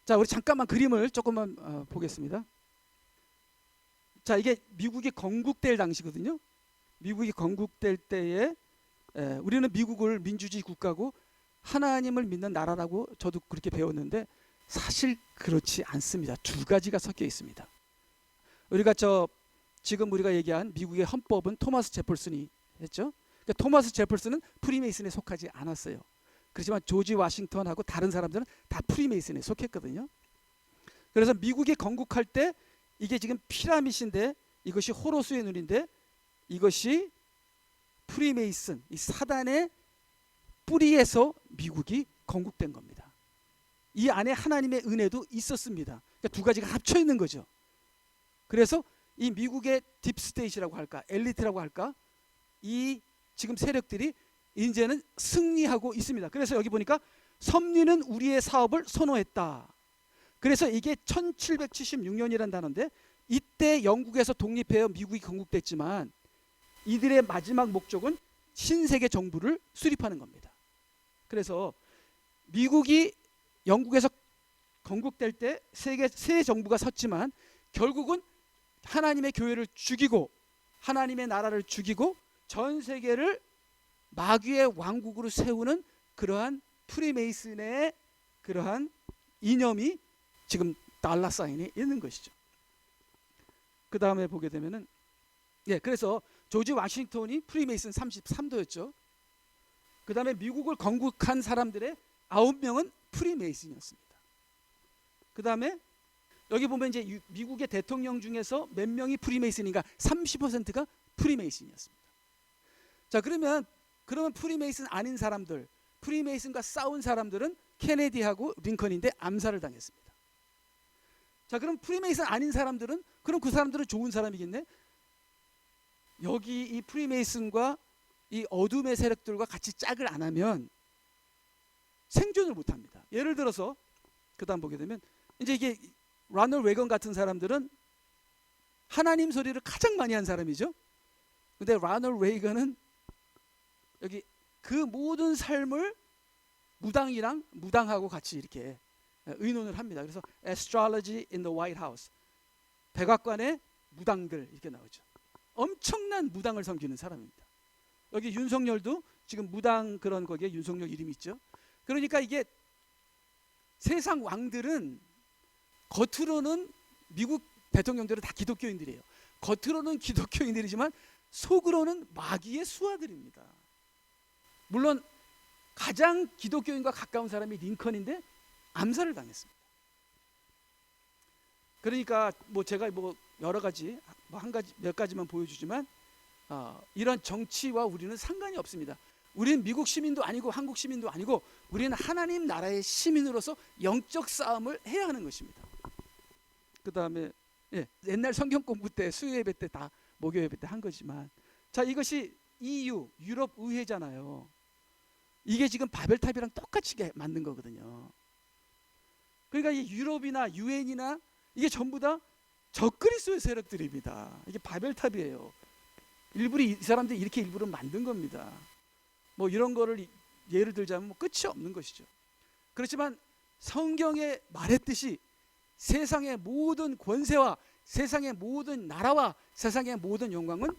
자 우리 잠깐만 그림을 조금만 보겠습니다. 자 이게 미국이 건국될 당시거든요. 미국이 건국될 때에 우리는 미국을 민주주의 국가고 하나님을 믿는 나라라고 저도 그렇게 배웠는데 사실 그렇지 않습니다. 두 가지가 섞여 있습니다. 우리가 지금 우리가 얘기한 미국의 헌법은 토마스 제퍼슨이 했죠. 그러니까 토마스 제퍼슨은 프리메이슨에 속하지 않았어요. 그렇지만 조지 워싱턴하고 다른 사람들은 다 프리메이슨에 속했거든요. 그래서 미국이 건국할 때 이게 지금 피라밋인데 이것이 호로스의 눈인데 이것이 프리메이슨, 이 사단의 뿌리에서 미국이 건국된 겁니다. 이 안에 하나님의 은혜도 있었습니다. 그러니까 두 가지가 합쳐 있는 거죠. 그래서 이 미국의 딥스테이트라고 할까, 엘리트라고 할까, 이 지금 세력들이 이제는 승리하고 있습니다. 그래서 여기 보니까 섭리는 우리의 사업을 선호했다. 그래서 이게 1776년이라는 단어인데 이때 영국에서 독립해서 미국이 건국됐지만 이들의 마지막 목적은 신세계 정부를 수립하는 겁니다. 그래서 미국이 영국에서 건국될 때 새 정부가 섰지만 결국은 하나님의 교회를 죽이고 하나님의 나라를 죽이고 전 세계를 마귀의 왕국으로 세우는 그러한 프리메이슨의 그러한 이념이 지금 달러 사인이 있는 것이죠. 그 다음에 보게 되면은 그래서 조지 워싱턴이 프리메이슨 33도였죠. 그 다음에 미국을 건국한 사람들의 9명은 프리메이슨이었습니다. 그 다음에 여기 보면 이제 미국의 대통령 중에서 몇 명이 프리메이슨인가? 30%가 프리메이슨이었습니다. 자 그러면 프리메이슨 아닌 사람들, 프리메이슨과 싸운 사람들은 케네디하고 링컨인데 암살을 당했습니다. 자, 그럼 프리메이슨 아닌 사람들은, 그럼 그 사람들은 좋은 사람이겠네. 여기 이 프리메이슨과 이 어둠의 세력들과 같이 짝을 안 하면 생존을 못 합니다. 예를 들어서 그다음 보게 되면 이제 이게 라널 웨건 같은 사람들은 하나님 소리를 가장 많이 한 사람이죠. 근데 라널 웨건은 여기 그 모든 삶을 무당하고 같이 이렇게 의논을 합니다. 그래서 Astrology in the White House, 백악관의 무당들 이렇게 나오죠. 엄청난 무당을 섬기는 사람입니다. 여기 윤석열도 지금 무당 그런 거기에 윤석열 이름이 있죠. 그러니까 이게 세상 왕들은 겉으로는 미국 대통령들은 다 기독교인들이에요. 겉으로는 기독교인들이지만 속으로는 마귀의 수하들입니다. 물론 가장 기독교인과 가까운 사람이 링컨인데 암살을 당했습니다. 그러니까 뭐 제가 뭐 여러 가지 몇 가지만 보여주지만 이런 정치와 우리는 상관이 없습니다. 우리는 미국 시민도 아니고 한국 시민도 아니고 우리는 하나님 나라의 시민으로서 영적 싸움을 해야 하는 것입니다. 그 다음에 옛날 성경 공부 때 수요 예배 때 다 목요 예배 때 한 거지만, 자, 이것이 EU 유럽 의회잖아요. 이게 지금 바벨탑이랑 똑같이 만든 거거든요. 그러니까 이 유럽이나 유엔이나 이게 전부 다 적그리스도의 세력들입니다. 이게 바벨탑이에요. 일부러 이 사람들이 이렇게 일부러 만든 겁니다. 뭐 이런 거를 예를 들자면 뭐 끝이 없는 것이죠. 그렇지만 성경에 말했듯이 세상의 모든 권세와 세상의 모든 나라와 세상의 모든 영광은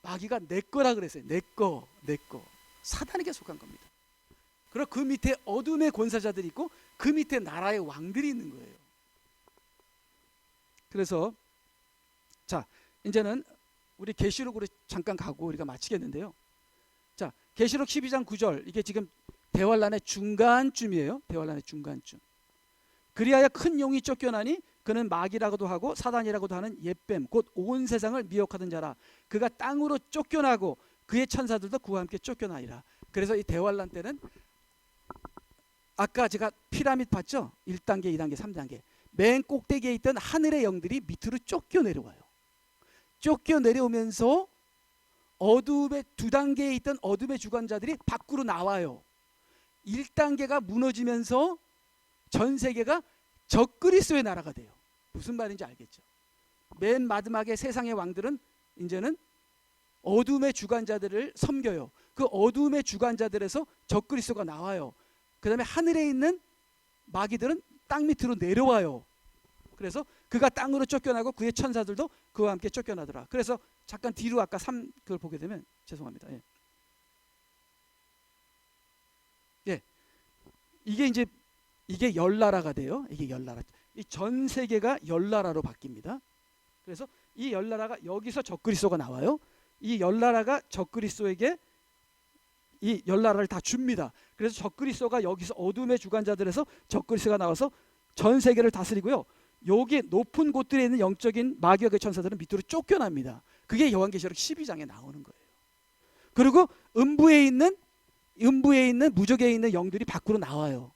마귀가 내 거라 그랬어요. 내 거. 사단에게 속한 겁니다. 그리고 그 밑에 어둠의 권사자들이 있고 그 밑에 나라의 왕들이 있는 거예요. 그래서 자, 이제는 우리 계시록으로 잠깐 가고 우리가 마치겠는데요. 자, 계시록 12장 9절, 이게 지금 대환란의 중간쯤이에요. 대환란의 중간쯤. 그리하여 큰 용이 쫓겨나니 그는 마귀라고도 하고 사단이라고도 하는 옛뱀 곧 온 세상을 미혹하던 자라. 그가 땅으로 쫓겨나고 그의 천사들도 그와 함께 쫓겨나리라. 그래서 이 대환란 때는 아까 제가 피라미드 봤죠? 1단계, 2단계, 3단계. 맨 꼭대기에 있던 하늘의 영들이 밑으로 쫓겨 내려와요. 쫓겨 내려오면서 어둠의 2단계에 있던 어둠의 주관자들이 밖으로 나와요. 1단계가 무너지면서 전 세계가 적그리스도의 나라가 돼요. 무슨 말인지 알겠죠? 맨 마지막에 세상의 왕들은 이제는 어둠의 주관자들을 섬겨요. 그 어둠의 주관자들에서 적그리스도가 나와요. 그 다음에 하늘에 있는 마귀들은 땅 밑으로 내려와요. 그래서 그가 땅으로 쫓겨나고 그의 천사들도 그와 함께 쫓겨나더라. 그래서 잠깐 뒤로 아까 3 그걸 보게 되면 죄송합니다. 이게 열나라가 돼요. 이게 열나라. 이 전 세계가 열나라로 바뀝니다. 그래서 이 열나라가 여기서 적그리스도가 나와요. 이 열나라가 적그리스도에게 이 열나라를 다 줍니다. 그래서 적그리스도가 여기서 어둠의 주관자들에서 적그리스도가 나와서 전 세계를 다스리고요. 여기 높은 곳들에 있는 영적인 마귀와 그 천사들은 밑으로 쫓겨납니다. 그게 요한계시록 12장에 나오는 거예요. 그리고 음부에 있는 무적에 있는 영들이 밖으로 나와요.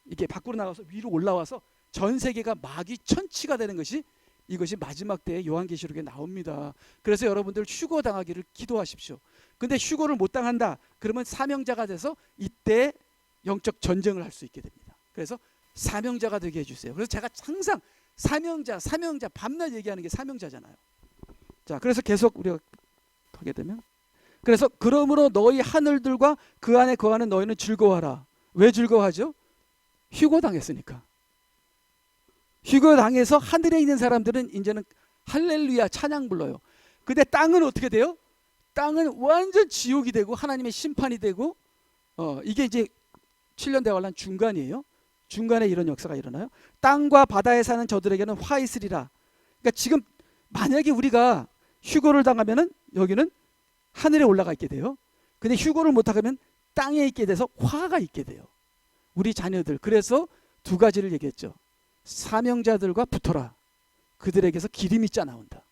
이게 밖으로 나가서 위로 올라와서 전 세계가 마귀 천치가 되는 것이 이것이 마지막 때의 요한계시록에 나옵니다. 그래서 여러분들 휴거 당하기를 기도하십시오. 근데 휴거를 못 당한다 그러면 사명자가 돼서 이때 영적 전쟁을 할 수 있게 됩니다. 그래서 사명자가 되게 해주세요. 그래서 제가 항상 사명자 밤낮 얘기하는 게 사명자잖아요. 자, 그래서 계속 우리가 하게 되면, 그래서 그러므로 너희 하늘들과 그 안에 거하는 너희는 즐거워하라. 왜 즐거워하죠? 휴거 당했으니까. 휴거 당해서 하늘에 있는 사람들은 이제는 할렐루야 찬양 불러요. 근데 땅은 어떻게 돼요? 땅은 완전 지옥이 되고 하나님의 심판이 되고, 이게 이제 7년 대환란 중간이에요. 중간에 이런 역사가 일어나요. 땅과 바다에 사는 저들에게는 화 있으리라. 그러니까 지금 만약에 우리가 휴거를 당하면은 여기는 하늘에 올라가 있게 돼요. 근데 휴거를 못 하면 땅에 있게 돼서 화가 있게 돼요. 우리 자녀들. 그래서 두 가지를 얘기했죠. 사명자들과 붙어라. 그들에게서 기름이 짜 나온다.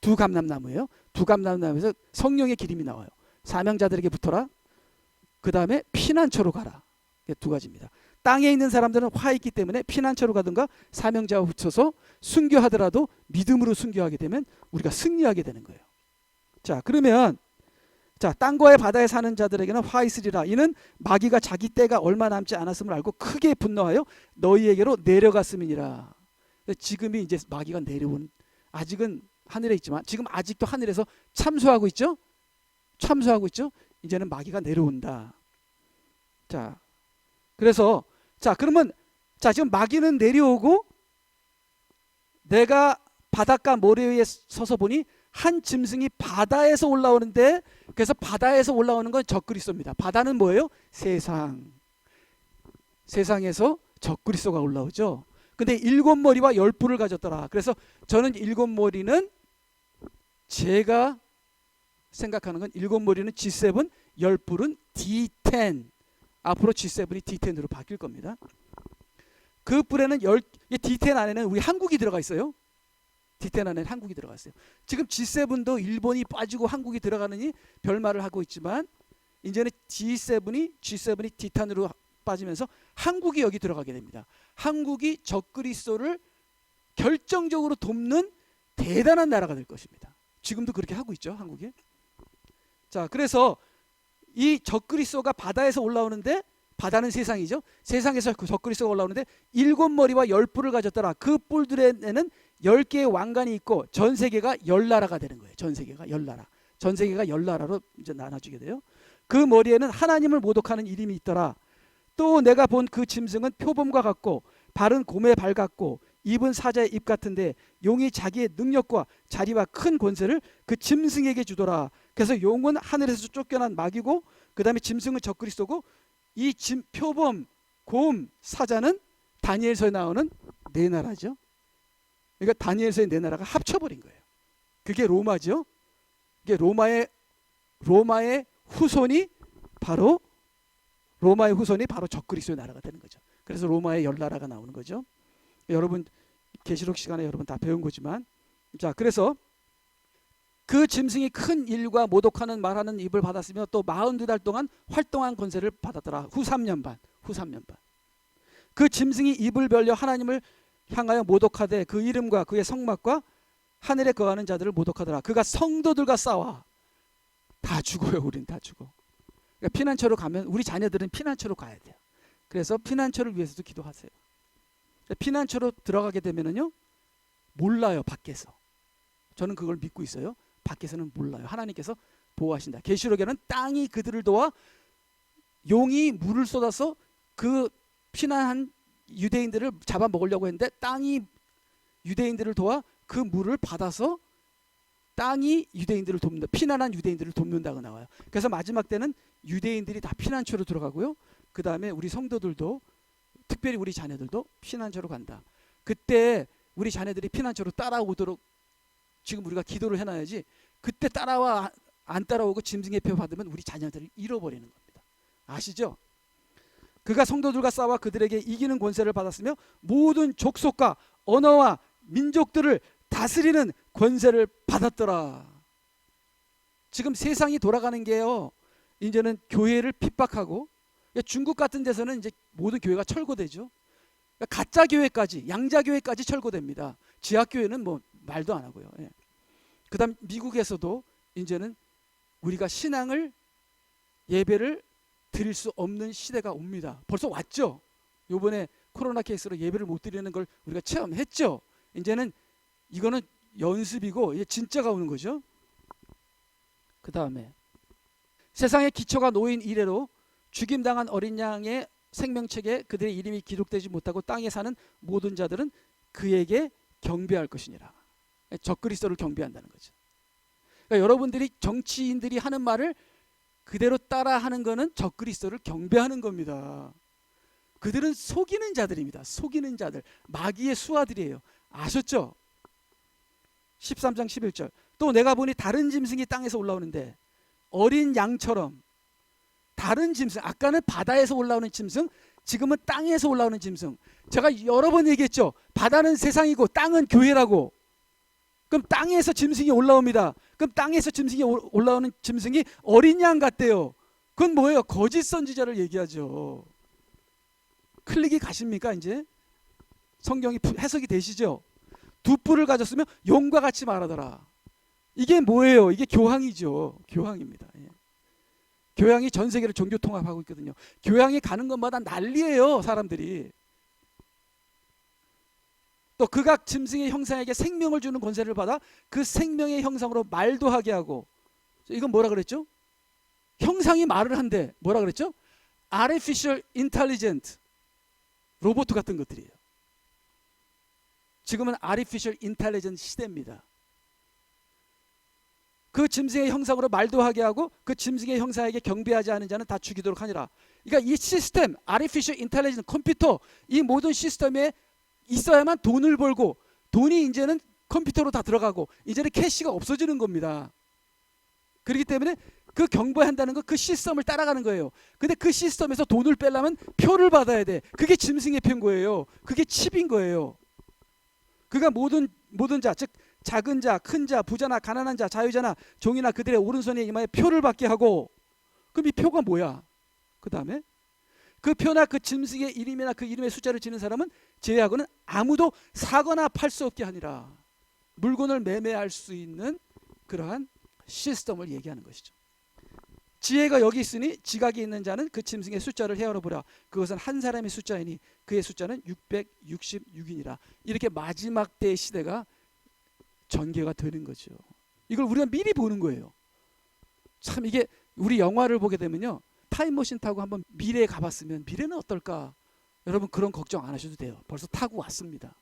두 감람나무예요. 두 감람나무에서 성령의 기름이 나와요. 사명자들에게 붙어라. 그 다음에 피난처로 가라. 두 가지입니다. 땅에 있는 사람들은 화 있기 때문에 피난처로 가든가 사명자와 붙여서 순교하더라도 믿음으로 순교하게 되면 우리가 승리하게 되는 거예요. 자, 그러면 자, 땅과의 바다에 사는 자들에게는 화 있으리라. 이는 마귀가 자기 때가 얼마 남지 않았음을 알고 크게 분노하여 너희에게로 내려갔음이니라. 지금이 이제 마귀가 내려온, 아직은 하늘에 있지만 지금 아직도 하늘에서 참소하고 있죠. 참소하고 있죠. 이제는 마귀가 내려온다. 자, 그래서 자, 그러면 자, 지금 마귀는 내려오고 내가 바닷가 모래 위에 서서 보니 한 짐승이 바다에서 올라오는데, 그래서 바다에서 올라오는 건 적그리스도입니다. 바다는 뭐예요? 세상. 세상에서 적그리스도가 올라오죠. 근데 7머리와 10뿔을 가졌더라. 그래서 저는 7머리는 제가 생각하는 건 7머리는 G7, 10뿔은 D10. 앞으로 G7이 D10으로 바뀔 겁니다. 그 뿔에는 D10 안에는 우리 한국이 들어가 있어요. D10 안에는 한국이 들어가 있어요. 지금 G7도 일본이 빠지고 한국이 들어가느니 별말을 하고 있지만 이제는 G7이 D10으로 빠지면서 한국이 여기 들어가게 됩니다. 한국이 적그리스도를 결정적으로 돕는 대단한 나라가 될 것입니다. 지금도 그렇게 하고 있죠, 한국이. 자, 그래서 이 적그리스도가 바다에서 올라오는데, 바다는 세상이죠. 세상에서 그 적그리스도가 올라오는데 7머리와 10뿔을 가졌더라. 그 뿔들에는 10개의 왕관이 있고 전 세계가 10나라가 되는 거예요. 전 세계가 10나라. 전 세계가 10나라로 이제 나눠지게 돼요. 그 머리에는 하나님을 모독하는 이름이 있더라. 또 내가 본 그 짐승은 표범과 같고 발은 곰의 발 같고 입은 사자의 입 같은데 용이 자기의 능력과 자리와 큰 권세를 그 짐승에게 주더라. 그래서 용은 하늘에서 쫓겨난 마귀고 그 다음에 짐승은 적그리스도고 이 표범, 곰, 사자는 다니엘서에 나오는 네 나라죠. 그러니까 다니엘서의 네 나라가 합쳐버린 거예요. 그게 로마죠. 이게 로마의 후손이 바로 적그리스도의 나라가 되는 거죠. 그래서 로마의 10나라가 나오는 거죠. 여러분 계시록 시간에 여러분 다 배운 거지만, 자, 그래서 그 짐승이 큰 일과 모독하는 말하는 입을 받았으며 또 42달 동안 활동한 권세를 받았더라. 후 3년 반. 그 짐승이 입을 벌려 하나님을 향하여 모독하되 그 이름과 그의 성막과 하늘에 거하는 자들을 모독하더라. 그가 성도들과 싸워. 다 죽어요. 우린 다 죽어. 그러니까 피난처로 가면, 우리 자녀들은 피난처로 가야 돼요. 그래서 피난처를 위해서도 기도하세요. 피난처로 들어가게 되면은요, 몰라요, 밖에서. 저는 그걸 믿고 있어요. 밖에서는 몰라요. 하나님께서 보호하신다. 계시록에는 땅이 그들을 도와 용이 물을 쏟아서 그 피난한 유대인들을 잡아먹으려고 했는데 땅이 유대인들을 도와 그 물을 받아서 땅이 유대인들을 돕는다. 피난한 유대인들을 돕는다고 나와요. 그래서 마지막 때는 유대인들이 다 피난처로 들어가고요. 그 다음에 우리 성도들도, 특별히 우리 자녀들도 피난처로 간다. 그때 우리 자녀들이 피난처로 따라오도록 지금 우리가 기도를 해놔야지, 그때 따라와 안 따라오고 짐승의 표 받으면 우리 자녀들을 잃어버리는 겁니다. 아시죠? 그가 성도들과 싸워 그들에게 이기는 권세를 받았으며 모든 족속과 언어와 민족들을 다스리는 권세를 받았더라. 지금 세상이 돌아가는 게요, 이제는 교회를 핍박하고, 중국 같은 데서는 이제 모든 교회가 철거되죠. 가짜 교회까지, 양자 교회까지 철거됩니다. 지하 교회는 뭐 말도 안 하고요. 예. 그다음 미국에서도 이제는 우리가 신앙을, 예배를 드릴 수 없는 시대가 옵니다. 벌써 왔죠. 이번에 코로나 케이스로 예배를 못 드리는 걸 우리가 체험했죠. 이제는 이거는 연습이고 이제 진짜가 오는 거죠. 그 다음에 세상의 기초가 놓인 이래로 죽임당한 어린 양의 생명책에 그들의 이름이 기록되지 못하고 땅에 사는 모든 자들은 그에게 경배할 것이니라. 적그리스도를 경배한다는 거죠. 그러니까 여러분들이, 정치인들이 하는 말을 그대로 따라하는 거는 적그리스도를 경배하는 겁니다. 그들은 속이는 자들입니다. 속이는 자들, 마귀의 수하들이에요. 아셨죠? 13장 11절. 또 내가 보니 다른 짐승이 땅에서 올라오는데 어린 양처럼, 다른 짐승, 아까는 바다에서 올라오는 짐승, 지금은 땅에서 올라오는 짐승. 제가 여러 번 얘기했죠. 바다는 세상이고 땅은 교회라고. 그럼 땅에서 짐승이 올라옵니다. 그럼 땅에서 짐승이 올라오는 짐승이 어린 양 같대요. 그건 뭐예요? 거짓 선지자를 얘기하죠. 클릭이 가십니까? 이제 성경이 해석이 되시죠? 두 뿔을 가졌으면 용과 같이 말하더라. 이게 뭐예요? 이게 교황이죠. 교황입니다. 예. 교황이 전 세계를 종교 통합하고 있거든요. 교황이 가는 것마다 난리예요, 사람들이. 또 극악 짐승의 형상에게 생명을 주는 권세를 받아 그 생명의 형상으로 말도 하게 하고, 이건 뭐라 그랬죠? 형상이 말을 한대. 뭐라 그랬죠? Artificial Intelligent, 로봇 같은 것들이에요. 지금은 Artificial Intelligence 시대입니다. 그 짐승의 형상으로 말도 하게 하고 그 짐승의 형상에게 경배하지 않은 자는 다 죽이도록 하니라. 그러니까 이 시스템, Artificial Intelligence, 컴퓨터, 이 모든 시스템에 있어야만 돈을 벌고, 돈이 이제는 컴퓨터로 다 들어가고 이제는 캐시가 없어지는 겁니다. 그렇기 때문에 그 경배한다는 건 그 시스템을 따라가는 거예요. 근데 그 시스템에서 돈을 빼려면 표를 받아야 돼. 그게 짐승의 표인 거예요. 그게 칩인 거예요. 그가 모든 자, 즉 작은 자, 큰 자, 부자나 가난한 자, 자유자나 종이나 그들의 오른손에 이마에 표를 받게 하고, 그럼 이 표가 뭐야? 그 다음에 그 표나 그 짐승의 이름이나 그 이름의 숫자를 지는 사람은 제외하고는 아무도 사거나 팔 수 없게 하니라. 물건을 매매할 수 있는 그러한 시스템을 얘기하는 것이죠. 지혜가 여기 있으니 지각이 있는 자는 그 짐승의 숫자를 헤아려 보라. 그것은 한 사람의 숫자이니 그의 숫자는 666이니라. 이렇게 마지막 때의 시대가 전개가 되는 거죠. 이걸 우리가 미리 보는 거예요. 참 이게 우리 영화를 보게 되면요, 타임머신 타고 한번 미래에 가봤으면 미래는 어떨까? 여러분 그런 걱정 안 하셔도 돼요. 벌써 타고 왔습니다.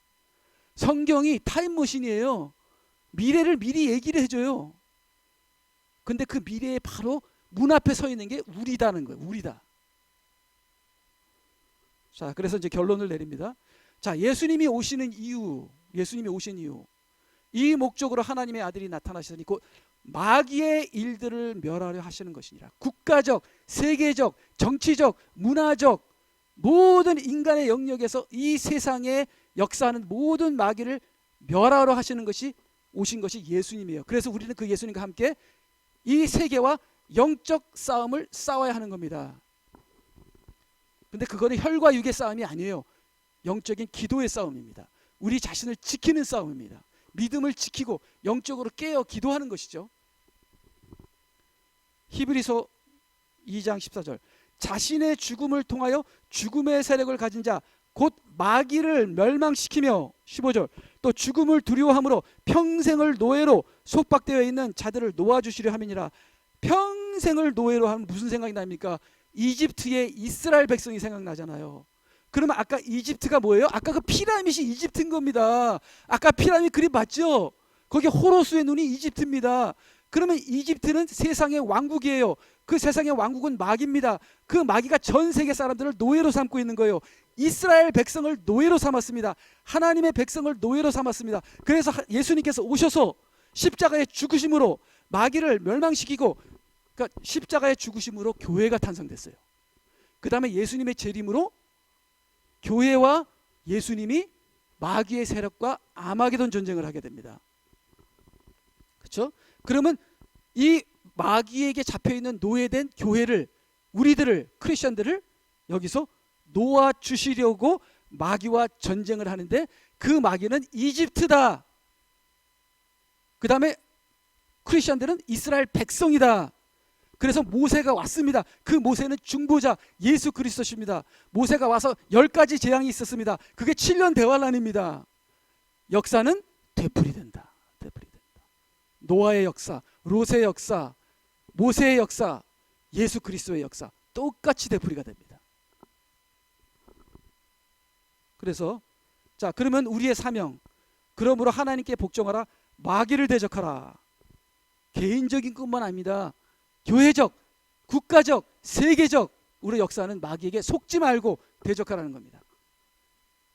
성경이 타임머신이에요. 미래를 미리 얘기를 해줘요. 근데 그 미래에 바로 문 앞에 서 있는 게 우리다는 거예요. 우리다. 자, 그래서 이제 결론을 내립니다. 자, 예수님이 오신 이유, 이 목적으로 하나님의 아들이 나타나시더니 곧 마귀의 일들을 멸하려 하시는 것이니라. 국가적, 세계적, 정치적, 문화적 모든 인간의 영역에서 이 세상에 역사하는 모든 마귀를 멸하러 하시는 것이, 오신 것이 예수님이에요. 그래서 우리는 그 예수님과 함께 이 세계와 영적 싸움을 싸워야 하는 겁니다. 근데 그거는 혈과 육의 싸움이 아니에요. 영적인 기도의 싸움입니다. 우리 자신을 지키는 싸움입니다. 믿음을 지키고 영적으로 깨어 기도하는 것이죠. 히브리서 2장 14절, 자신의 죽음을 통하여 죽음의 세력을 가진 자 곧 마귀를 멸망시키며, 15절, 또 죽음을 두려워함으로 평생을 노예로 속박되어 있는 자들을 놓아주시려 함이니라. 평생을 노예로 하면 무슨 생각이 납니까? 이집트의 이스라엘 백성이 생각나잖아요. 그러면 아까 이집트가 뭐예요? 아까 그 피라밋이 이집트인 겁니다. 아까 피라밋 그림 봤죠? 거기 호로스의 눈이 이집트입니다. 그러면 이집트는 세상의 왕국이에요. 그 세상의 왕국은 마귀입니다. 그 마귀가 전 세계 사람들을 노예로 삼고 있는 거예요. 이스라엘 백성을 노예로 삼았습니다. 하나님의 백성을 노예로 삼았습니다. 그래서 예수님께서 오셔서 십자가의 죽으심으로 마귀를 멸망시키고, 그러니까 십자가의 죽으심으로 교회가 탄생됐어요. 그 다음에 예수님의 재림으로 교회와 예수님이 마귀의 세력과 아마게돈 전쟁을 하게 됩니다. 그렇죠? 그러면 이 마귀에게 잡혀있는 노예된 교회를, 우리들을, 크리스천들을 여기서 놓아주시려고 마귀와 전쟁을 하는데, 그 마귀는 이집트다. 그 다음에 크리스천들은 이스라엘 백성이다. 그래서 모세가 왔습니다. 그 모세는 중보자 예수 그리스도십니다. 모세가 와서 10가지 재앙이 있었습니다. 그게 7년 대환란입니다. 역사는 되풀이된다. 노아의 역사, 롯의 역사, 모세의 역사, 예수 그리스도의 역사 똑같이 되풀이가 됩니다. 그래서 자, 그러면 우리의 사명, 그러므로 하나님께 복종하라, 마귀를 대적하라. 개인적인 것만 아닙니다. 교회적, 국가적, 세계적 우리 역사는 마귀에게 속지 말고 대적하라는 겁니다.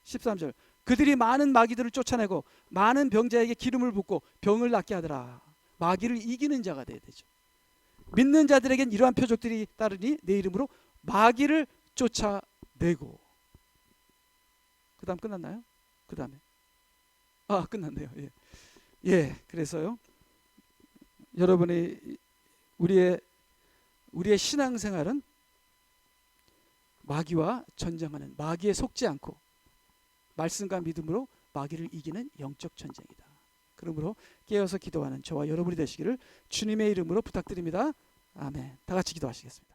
13절, 그들이 많은 마귀들을 쫓아내고 많은 병자에게 기름을 붓고 병을 낫게 하더라. 마귀를 이기는 자가 돼야 되죠. 믿는 자들에겐 이러한 표적들이 따르니 내 이름으로 마귀를 쫓아내고. 그 다음 끝났나요? 그 다음에 끝났네요. 예, 그래서요, 여러분이 우리의 신앙생활은 마귀와 전쟁하는, 마귀에 속지 않고 말씀과 믿음으로 마귀를 이기는 영적 전쟁이다. 그러므로 깨어서 기도하는 저와 여러분이 되시기를 주님의 이름으로 부탁드립니다. 아멘. 다 같이 기도하시겠습니다.